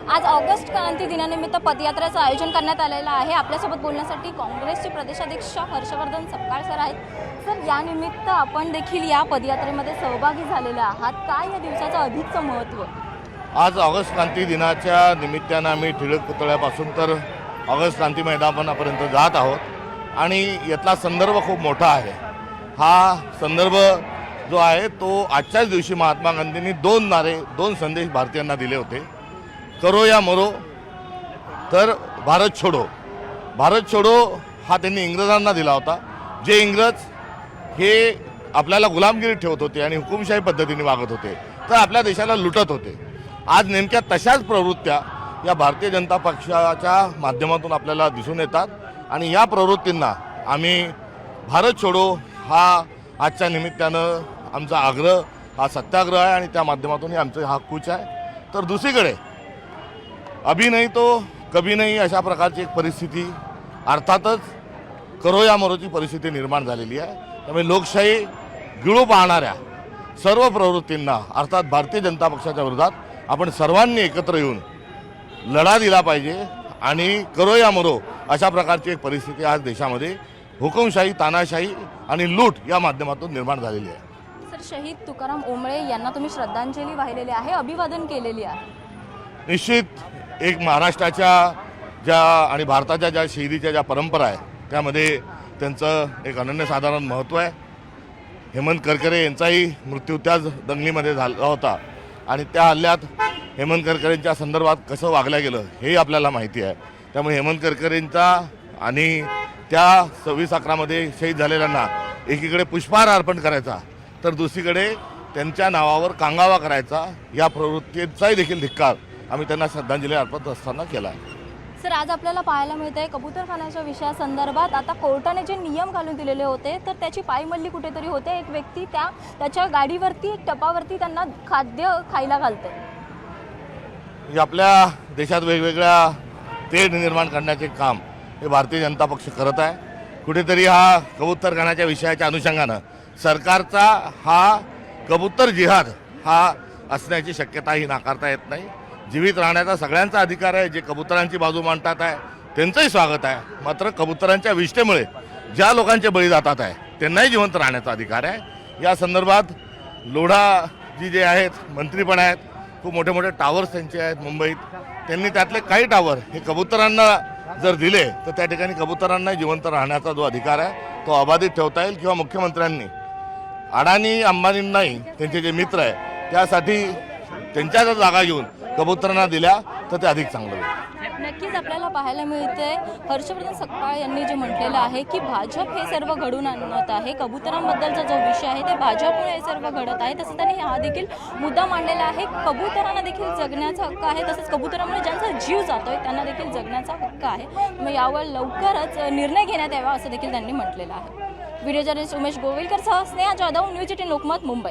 आज ऑगस्ट क्रांती दिनानिमित्त पदयात्रेचं आयोजन करण्यात आलेलं आहे। आपल्यासोबत बोलण्यासाठी काँग्रेसचे प्रदेशाध्यक्ष हर्षवर्धन सपकाळ सर आहेत। सर, या निमित्त आपण देखील या पदयात्रेमध्ये सहभागी झालेले आहात। काय या दिवसाचं अधिकचं महत्त्व? आज ऑगस्ट क्रांती दिनाच्या निमित्तानं आम्ही टिळक पुतळ्यापासून तर ऑगस्ट क्रांती मैदानापर्यंत जात आहोत आणि यातला संदर्भ खूप मोठा आहे। हा संदर्भ जो आहे तो आजच्याच दिवशी महात्मा गांधींनी दोन संदेश भारतीयांना दिले होते। करो या मरो, तर भारत छोडो। भारत छोडो हा त्यांनी इंग्रजांना दिला होता। जे इंग्रज हे आपल्याला गुलामगिरीत ठेवत होते आणि हुकुमशाही पद्धतीने वागत होते, तर आपल्या देशाला लुटत होते। आज नेमक्या तशाच प्रवृत्त्या या भारतीय जनता पक्षाच्या माध्यमातून आपल्याला दिसून येतात आणि या प्रवृत्तींना आम्ही भारत छोडो हा आजच्या निमित्तानं आमचा आग्रह, हा सत्याग्रह आहे आणि त्या माध्यमातून आमचं हा कूच आहे। तर दुसरीकडे अभी नहीं तो कभी नहीं अशा प्रकारची एक परिस्थिती, अर्थातच करो या मरोची परिस्थिती निर्माण झालेली आहे। त्यामुळे लोकशाही गिळू पाहणाऱ्या सर्व प्रवृत्तींना अर्थात भारतीय जनता पक्षाच्या विरोधात आपण सर्वांनी एकत्र येऊन लढा दिला पाहिजे आणि करो या मरो अशा प्रकारची एक परिस्थिती आज देशामध्ये हुकुमशाही, तानाशाही आणि लूट या माध्यमातून निर्माण झालेली आहे। सर, शहीद तुकाराम ओंबळे यांना तुम्ही श्रद्धांजली वाहिलेली आहे, अभिवादन केलेली आहे। निश्चित एक महाराष्ट्राच्या ज्या आणि भारताच्या ज्या शहीदीच्या ज्या परंपरा आहे त्यामध्ये त्यांचं एक अनन्यसाधारण महत्त्व आहे। हेमंत करकरे यांचाही मृत्यू त्याच दंगलीमध्ये झाला होता आणि त्या हल्ल्यात हेमंत करकरेंच्या संदर्भात कसं वागलं गेलं हे आपल्याला माहिती आहे। त्यामुळे हेमंत करकरेंचा आणि त्या 26/11 शहीद झालेल्यांना एकीकडे पुष्पहार अर्पण करायचा तर दुसरीकडे त्यांच्या नावावर कांगावा करायचा, या प्रवृत्तीचाही देखील धिक्कार आम्ही त्यांना श्रद्धांजली अर्पण असताना केला आहे। सर, आज आपल्याला पाहायला मिळत आहे कबूतरखान्याच्या विषयासंदर्भात आता कोर्टाने जे नियम घालून दिलेले होते तर त्याची पायमल्ली कुठेतरी होते। एक व्यक्ती त्याच्या गाडीवरती, एक टपावरती त्यांना खाद्य खायला घालते। आपल्या देशात वेगवेगळ्या तेढ निर्माण करण्याचे काम हे भारतीय जनता पक्ष करत आहे। कुठेतरी हा कबूतरखान्याच्या विषयाच्या अनुषंगानं सरकारचा हा कबूतर जिहाद हा असण्याची शक्यता ही नाकारता येत नाही। जीवित राहण्याचा सगळ्यांचा अधिकार आहे। जे कबुतरांची बाजू मांडतात आहे त्यांचंही स्वागत आहे, मात्र कबुतरांच्या विष्ठेमुळे ज्या लोकांचे बळी जातात आहे त्यांनाही जिवंत राहण्याचा अधिकार आहे। या संदर्भात लोढाजी जे आहेत, मंत्री पण आहेत, खूप मोठे मोठे टावर्स त्यांचे आहेत मुंबईत, त्यांनी त्यातले काही टावर हे कबुतरांना जर दिले तर त्या ठिकाणी कबुतरांना जिवंत राहण्याचा जो अधिकार आहे तो अबाधित ठेवता येईल। किंवा मुख्यमंत्र्यांनी अडाणी अंबानींनाही त्यांचे जे मित्र आहे त्यासाठी त्यांच्या जर जागा घेऊन कबुतरांना दिल्या तर ते अधिक चांगलं होईल। नक्कीच आपल्याला पाहायला मिळते हर्षवर्धन सपकाळ यांनी जे म्हटलेलं आहे की भाजप हे सर्व घडून आणत आहे, कबुतरांबद्दलचा जो विषय आहे ते भाजपमुळे हे सर्व घडत आहे। तसं त्यांनी हा देखील मुद्दा मांडलेला आहे। कबुतरांना देखील जगण्याचा हक्क आहे, तसंच कबुतरांमुळे ज्यांचा जीव जातोय त्यांना देखील जगण्याचा हक्क आहे। मग यावर लवकरच निर्णय घेण्यात यावा असं देखील त्यांनी म्हटलेलं आहे। व्हिडिओ जर्नलिस्ट उमेश गोविलकर सह स्नेहा जाधव, न्यूज 18 लोकमत, मुंबई।